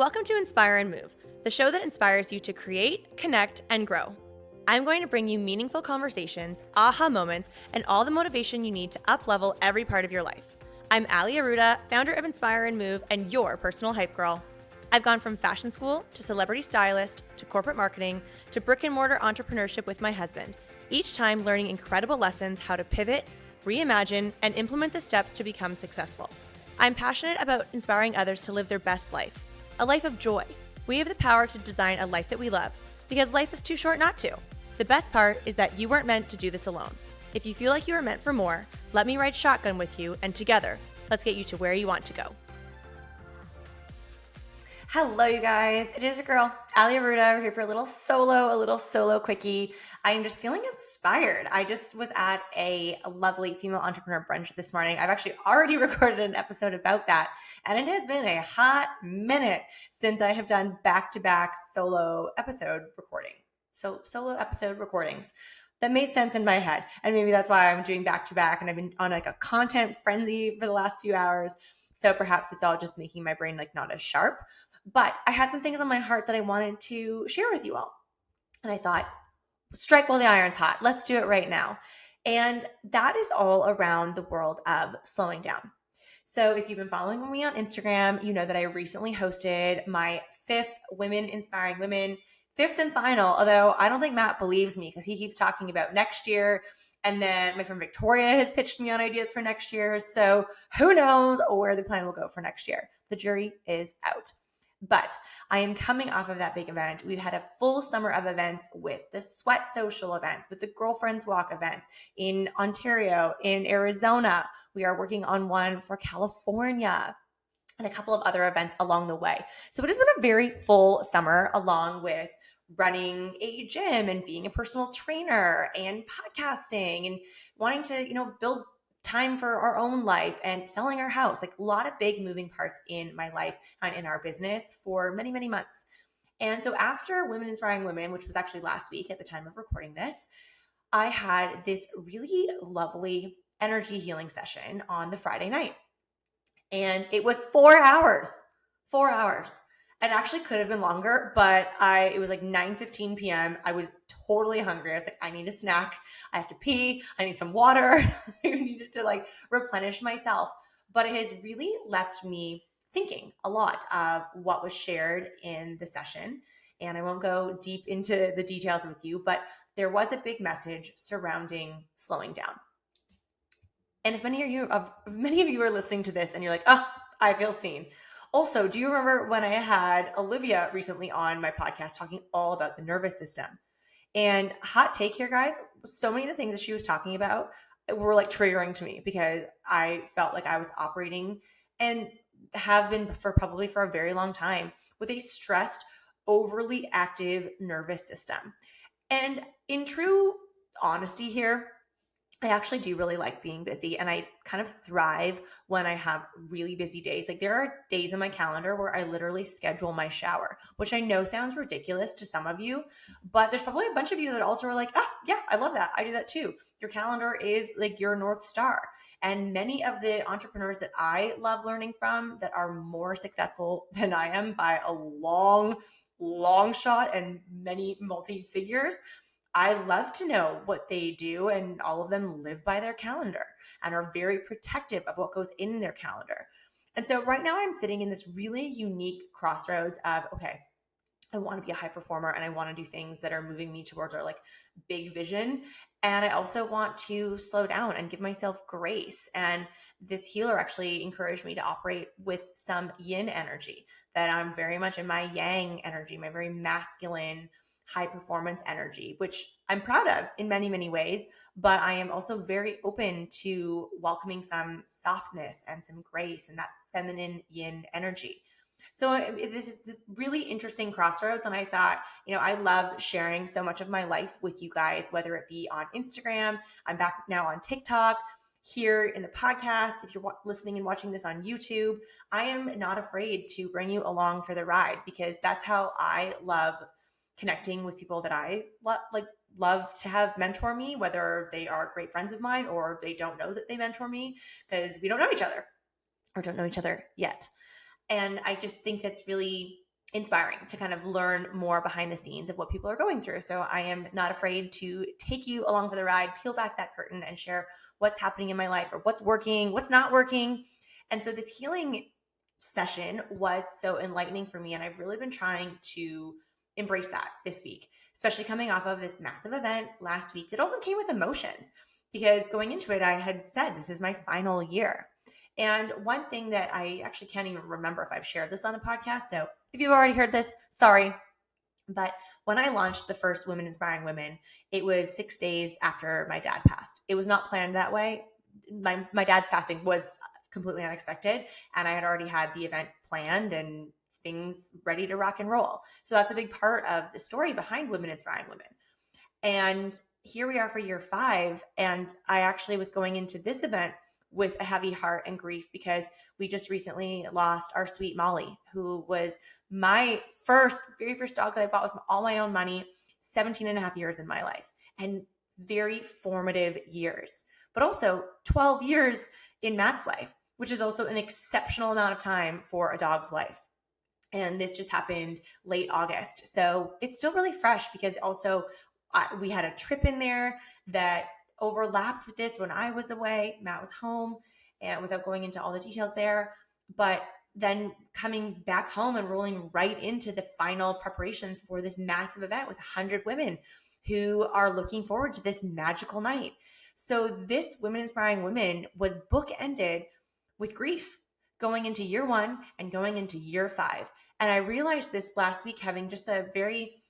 Welcome to Inspire and Move, the show that inspires you to create, connect, and grow. I'm going to bring you meaningful conversations, aha moments, and all the motivation you need to up-level every part of your life. I'm Ali Aruda, founder of Inspire and Move, and your personal hype girl. I've gone from fashion school to celebrity stylist to corporate marketing to brick-and-mortar entrepreneurship with my husband, each time learning incredible lessons how to pivot, reimagine, and implement the steps to become successful. I'm passionate about inspiring others to live their best life, a life of joy. We have the power to design a life that we love, because life is too short not to. The best part is that you weren't meant to do this alone. If you feel like you are meant for more, let me ride shotgun with you, and together, let's get you to where you want to go. Hello, you guys. It is your girl, Ali Aruda. We're here for a little solo quickie. I am just feeling inspired. I just was at a lovely female entrepreneur brunch this morning. I've actually already recorded an episode about that, and it has been a hot minute since I have done back-to-back solo episode recordings. That made sense in my head, and maybe that's why I'm doing back-to-back, and I've been on like a content frenzy for the last few hours, so perhaps it's all just making my brain like not as sharp. But I had some things on my heart that I wanted to share with you all. And I thought, strike while the iron's hot. Let's do it right now. And that is all around the world of slowing down. So if you've been following me on Instagram, you know that I recently hosted my 5th Women Inspiring Women, 5th and final, although I don't think Matt believes me because he keeps talking about next year. And then my friend Victoria has pitched me on ideas for next year. So who knows where the plan will go for next year. The jury is out. But I am coming off of that big event. We've had a full summer of events with the Sweat Social events, with the Girlfriends Walk events in Ontario, in Arizona. We are working on one for California and a couple of other events along the way. So it has been a very full summer, along with running a gym and being a personal trainer and podcasting and wanting to, build time for our own life and selling our house, like a lot of big moving parts in my life and in our business for many, many months. And so after Women Inspiring Women, which was actually last week at the time of recording this, I had this really lovely energy healing session on the Friday night. And it was 4 hours. 4 hours. It actually could have been longer, but it was like 9:15 p.m. I was totally hungry. I was like, I need a snack. I have to pee. I need some water. I needed to replenish myself. But it has really left me thinking a lot of what was shared in the session. And I won't go deep into the details with you, but there was a big message surrounding slowing down. And if many of you are listening to this and you're like, oh, I feel seen. Also, do you remember when I had Olivia recently on my podcast talking all about the nervous system? And hot take here, guys, so many of the things that she was talking about were like triggering to me because I felt like I was operating and have been for a very long time with a stressed, overly active nervous system. And in true honesty here, I actually do really like being busy, and I kind of thrive when I have really busy days. Like there are days in my calendar where I literally schedule my shower, which I know sounds ridiculous to some of you, but there's probably a bunch of you that also are like, oh yeah, I love that. I do that too. Your calendar is like your North Star. And many of the entrepreneurs that I love learning from that are more successful than I am by a long shot and many multi-figures, I love to know what they do, and all of them live by their calendar and are very protective of what goes in their calendar. And so right now I'm sitting in this really unique crossroads of, okay, I want to be a high performer and I want to do things that are moving me towards our big vision. And I also want to slow down and give myself grace. And this healer actually encouraged me to operate with some yin energy, that I'm very much in my yang energy, my very masculine, high performance energy, which I'm proud of in many, many ways, but I am also very open to welcoming some softness and some grace and that feminine yin energy. So this is this really interesting crossroads. And I thought, I love sharing so much of my life with you guys, whether it be on Instagram. I'm back now on TikTok, here in the podcast. If you're listening and watching this on YouTube, I am not afraid to bring you along for the ride, because that's how I love connecting with people that I love to have mentor me, whether they are great friends of mine or they don't know that they mentor me because we don't know each other or don't know each other yet. And I just think that's really inspiring to kind of learn more behind the scenes of what people are going through. So I am not afraid to take you along for the ride, peel back that curtain and share what's happening in my life or what's working, what's not working. And so this healing session was so enlightening for me. And I've really been trying to embrace that this week, especially coming off of this massive event last week that also came with emotions, because going into it, I had said, this is my final year. And one thing that I actually can't even remember if I've shared this on the podcast. So if you've already heard this, sorry. But when I launched the first Women Inspiring Women, it was 6 days after my dad passed. It was not planned that way. My dad's passing was completely unexpected, and I had already had the event planned and things ready to rock and roll. So that's a big part of the story behind Women Inspiring Women. And here we are for year 5. And I actually was going into this event with a heavy heart and grief because we just recently lost our sweet Molly, who was my very first dog that I bought with all my own money, 17 and a half years in my life, and very formative years, but also 12 years in Matt's life, which is also an exceptional amount of time for a dog's life. And this just happened late August. So it's still really fresh because also we had a trip in there that overlapped with this when I was away. Matt was home, and without going into all the details there, but then coming back home and rolling right into the final preparations for this massive event with 100 women who are looking forward to this magical night. So this Women Inspiring Women was bookended with grief going into year 1 and going into year 5. And I realized this last week, having just a very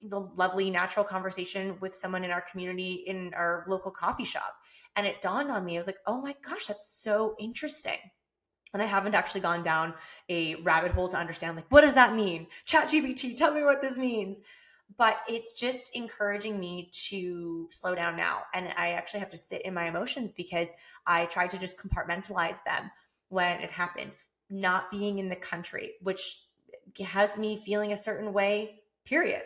lovely, natural conversation with someone in our community in our local coffee shop. And it dawned on me, I was like, oh my gosh, that's so interesting. And I haven't actually gone down a rabbit hole to understand, like, what does that mean? ChatGPT, tell me what this means. But it's just encouraging me to slow down now. And I actually have to sit in my emotions because I tried to just compartmentalize them when it happened. Not being in the country, which has me feeling a certain way, period.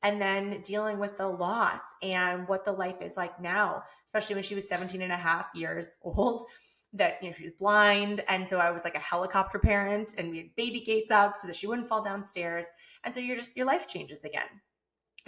And then dealing with the loss and what the life is like now, especially when she was 17 and a half years old, that, she was blind. And so I was like a helicopter parent, and we had baby gates up so that she wouldn't fall downstairs. And so your life changes again,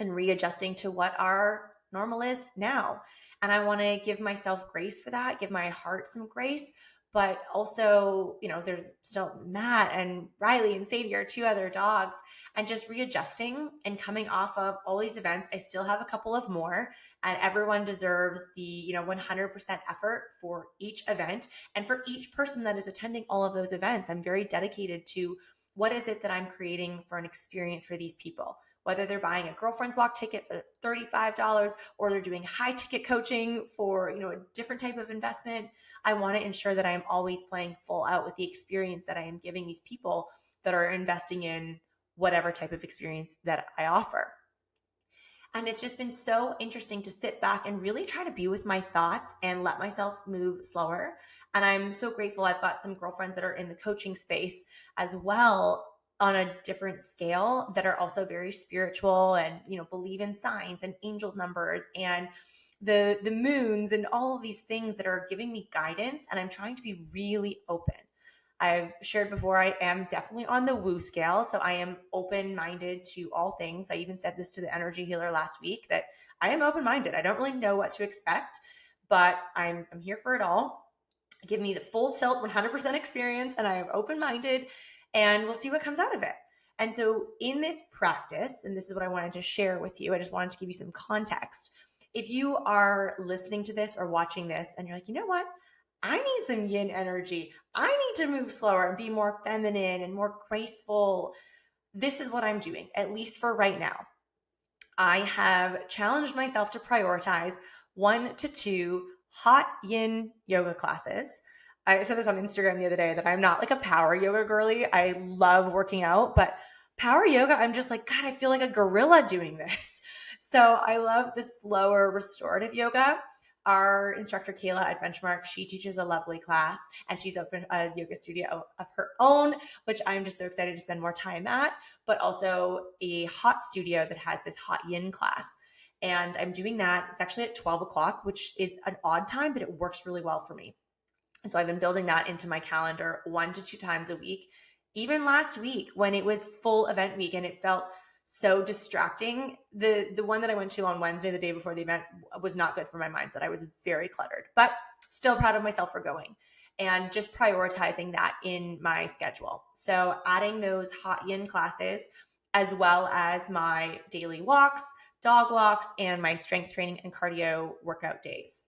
and readjusting to what our normal is now. And I want to give myself grace for that, give my heart some grace. But also, there's still Matt and Riley and Sadie are 2 other dogs, and just readjusting and coming off of all these events. I still have a couple of more, and everyone deserves the 100% effort for each event and for each person that is attending all of those events. I'm very dedicated to what is it that I'm creating for an experience for these people, whether they're buying a girlfriend's walk ticket for $35 or they're doing high ticket coaching for a different type of investment. I want to ensure that I am always playing full out with the experience that I am giving these people that are investing in whatever type of experience that I offer. And it's just been so interesting to sit back and really try to be with my thoughts and let myself move slower. And I'm so grateful I've got some girlfriends that are in the coaching space as well, on a different scale, that are also very spiritual and believe in signs and angel numbers and the moons and all of these things that are giving me guidance. And I'm trying to be really open. I've shared before, I am definitely on the woo scale. So I am open-minded to all things. I even said this to the energy healer last week, that I am open-minded. I don't really know what to expect, but I'm here for it all. Give me the full tilt, 100% experience, and I am open-minded, and we'll see what comes out of it. And so in this practice, and this is what I wanted to share with you, I just wanted to give you some context. If you are listening to this or watching this and you're like, you know what? I need some yin energy. I need to move slower and be more feminine and more graceful. This is what I'm doing, at least for right now. I have challenged myself to prioritize 1 to 2 hot yin yoga classes. I said this on Instagram the other day that I'm not like a power yoga girly. I love working out, but power yoga, I'm just like, God, I feel like a gorilla doing this. So I love the slower restorative yoga. Our instructor, Kayla at Benchmark, she teaches a lovely class, and she's opened a yoga studio of her own, which I'm just so excited to spend more time at, but also a hot studio that has this hot yin class. And I'm doing that. It's actually at 12 o'clock, which is an odd time, but it works really well for me. And so I've been building that into my calendar 1 to 2 times a week. even last week when it was full event week and it felt so distracting. The one that I went to on Wednesday, the day before the event, was not good for my mindset. I was very cluttered, but still proud of myself for going and just prioritizing that in my schedule. So adding those hot yin classes as well as my daily walks, dog walks, and my strength training and cardio workout days.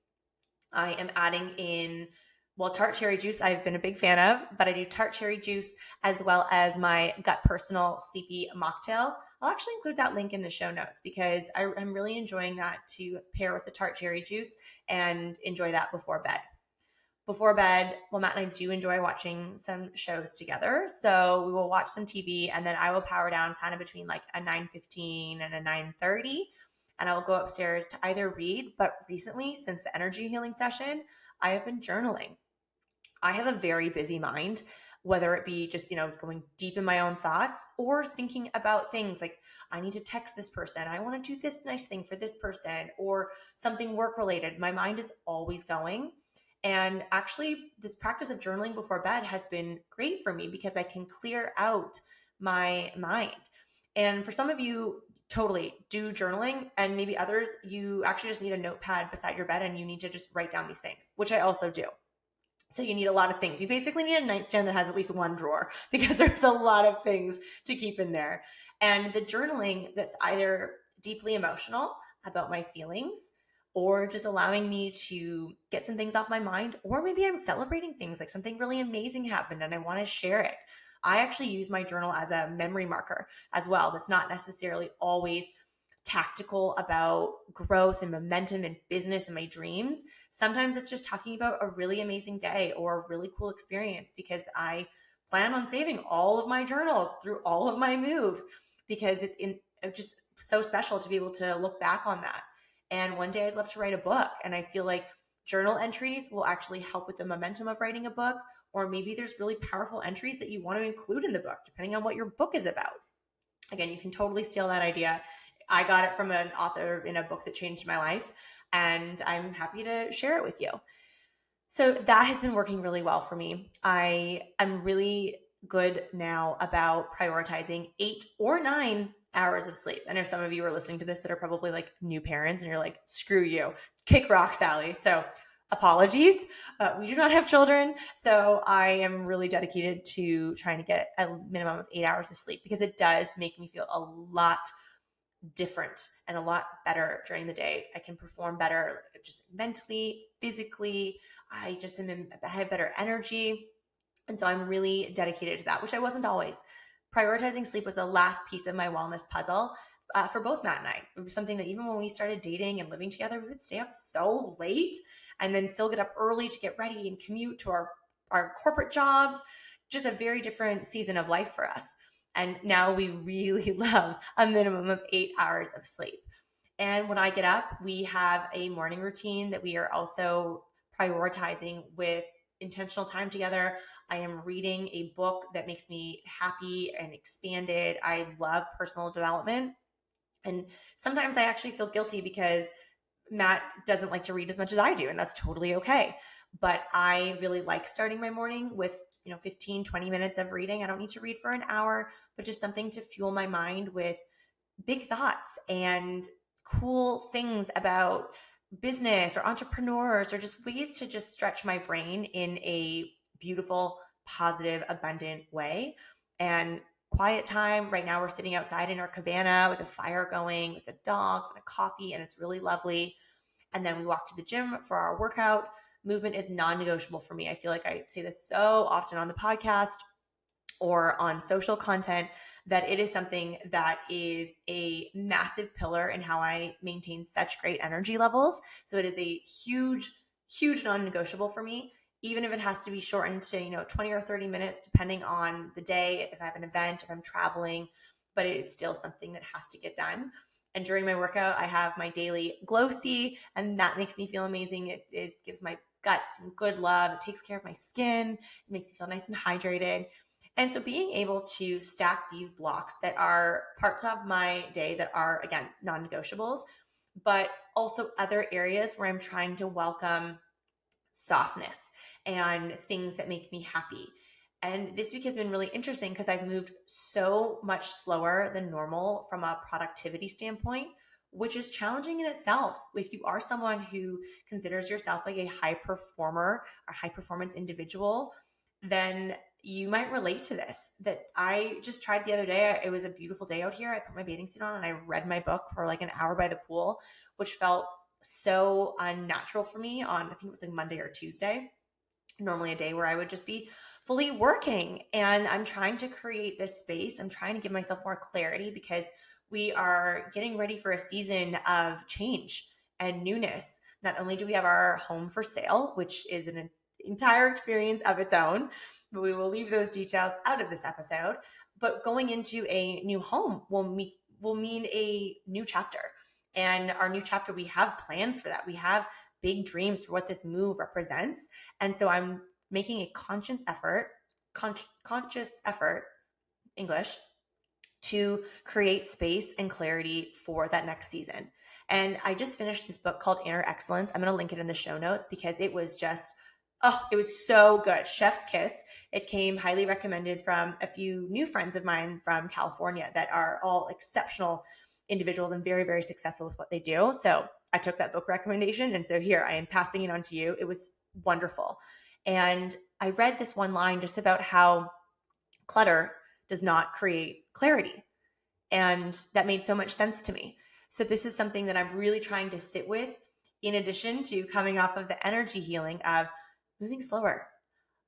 I am adding in, well, tart cherry juice I've been a big fan of, but I do tart cherry juice as well as my Gut Personal Sleepy Mocktail. I'll actually include that link in the show notes because I'm really enjoying that to pair with the tart cherry juice and enjoy that before bed. Before bed, well, Matt and I do enjoy watching some shows together. So we will watch some TV and then I will power down kind of between like a 9:15 and a 9:30. And I will go upstairs to either read, but recently, since the energy healing session, I have been journaling. I have a very busy mind, whether it be just, going deep in my own thoughts or thinking about things like I need to text this person. I want to do this nice thing for this person or something work related. My mind is always going. And actually, this practice of journaling before bed has been great for me because I can clear out my mind. And for some of you, totally do journaling, and maybe others, you actually just need a notepad beside your bed and you need to just write down these things, which I also do. So you need a lot of things. You basically need a nightstand that has at least one drawer because there's a lot of things to keep in there. And the journaling that's either deeply emotional about my feelings or just allowing me to get some things off my mind, or maybe I'm celebrating things like something really amazing happened and I want to share it. I actually use my journal as a memory marker as well. That's not necessarily always tactical about growth and momentum and business and my dreams. Sometimes it's just talking about a really amazing day or a really cool experience because I plan on saving all of my journals through all of my moves because it's just so special to be able to look back on that. And one day I'd love to write a book. And I feel like journal entries will actually help with the momentum of writing a book. Or maybe there's really powerful entries that you want to include in the book, depending on what your book is about. Again, you can totally steal that idea. I got it from an author in a book that changed my life, and I'm happy to share it with you. So that has been working really well for me. I'm really good now about prioritizing 8 or 9 hours of sleep. I know some of you are listening to this that are probably like new parents and you're like, screw you, kick rock, Sally. So apologies. We do not have children. So I am really dedicated to trying to get a minimum of 8 hours of sleep because it does make me feel a lot different and a lot better during the day. I can perform better just mentally, physically. I have better energy. And so I'm really dedicated to that, which I wasn't always. Prioritizing sleep was the last piece of my wellness puzzle for both Matt and I. It was something that even when we started dating and living together, we would stay up so late and then still get up early to get ready and commute to our corporate jobs. Just a very different season of life for us. And now we really love a minimum of 8 hours of sleep. And when I get up, we have a morning routine that we are also prioritizing with intentional time together. I am reading a book that makes me happy and expanded. I love personal development. And sometimes I actually feel guilty because Matt doesn't like to read as much as I do, and that's totally okay. But I really like starting my morning with 15, 20 minutes of reading. I don't need to read for an hour, but just something to fuel my mind with big thoughts and cool things about business or entrepreneurs or just ways to just stretch my brain in a beautiful, positive, abundant way. And quiet time. Right now we're sitting outside in our cabana with a fire going, with the dogs and a coffee, and it's really lovely. And then we walk to the gym for our workout. Movement is non-negotiable for me. I feel like I say this so often on the podcast or on social content that it is something that is a massive pillar in how I maintain such great energy levels. So it is a huge, huge non-negotiable for me, even if it has to be shortened to 20 or 30 minutes, depending on the day, if I have an event, if I'm traveling, but it is still something that has to get done. And during my workout, I have my daily Glow C, and that makes me feel amazing. It gives my gut some good love. It takes care of my skin. It makes me feel nice and hydrated. And so being able to stack these blocks that are parts of my day that are, again, non-negotiables, but also other areas where I'm trying to welcome softness and things that make me happy. And this week has been really interesting because I've moved so much slower than normal from a productivity standpoint, which is challenging in itself. If you are someone who considers yourself like a high performer or high performance individual, then you might relate to this. That I just tried the other day. It was a beautiful day out here. I put my bathing suit on and I read my book for like an hour by the pool, which felt so unnatural for me on, I think it was like Monday or Tuesday, normally a day where I would just be fully working. And I'm trying to create this space. I'm trying to give myself more clarity because we are getting ready for a season of change and newness. Not only do we have our home for sale, which is an entire experience of its own, but we will leave those details out of this episode. But going into a new home will mean a new chapter. And our new chapter, we have plans for that. We have big dreams for what this move represents. And so I'm making a conscious effort, English, to create space and clarity for that next season. And I just finished this book called Inner Excellence. I'm going to link it in the show notes because it was just, it was so good. Chef's kiss. It came highly recommended from a few new friends of mine from California that are all exceptional individuals and very, very successful with what they do. So I took that book recommendation. And so here I am passing it on to you. It was wonderful. And I read this one line just about how clutter does not create clarity. And that made so much sense to me. So this is something that I'm really trying to sit with, in addition to coming off of the energy healing of moving slower.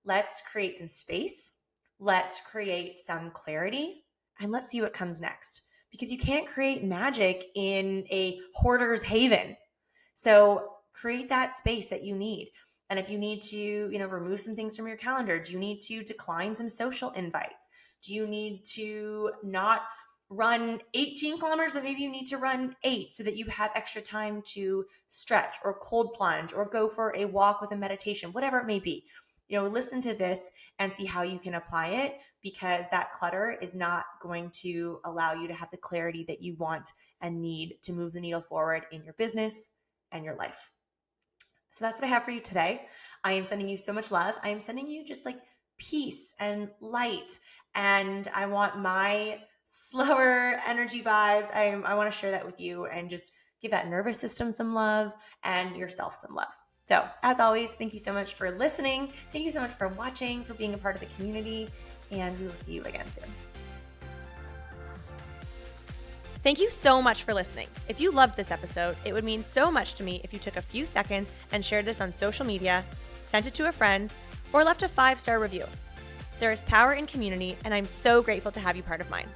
Let's create some space. Let's create some clarity. And let's see what comes next. Because you can't create magic in a hoarder's haven. So create that space that you need. And if you need to, remove some things from your calendar, do you need to decline some social invites? Do you need to not run 18 kilometers, but maybe you need to run 8 so that you have extra time to stretch or cold plunge or go for a walk with a meditation, whatever it may be. Listen to this and see how you can apply it, because that clutter is not going to allow you to have the clarity that you want and need to move the needle forward in your business and your life. So that's what I have for you today. I am sending you so much love. I am sending you just like peace and light. And I want my slower energy vibes. I want to share that with you and just give that nervous system some love and yourself some love. So as always, thank you so much for listening. Thank you so much for watching, for being a part of the community, and we will see you again soon. Thank you so much for listening. If you loved this episode, it would mean so much to me if you took a few seconds and shared this on social media, sent it to a friend, or left a 5-star review. There is power in community, and I'm so grateful to have you part of mine.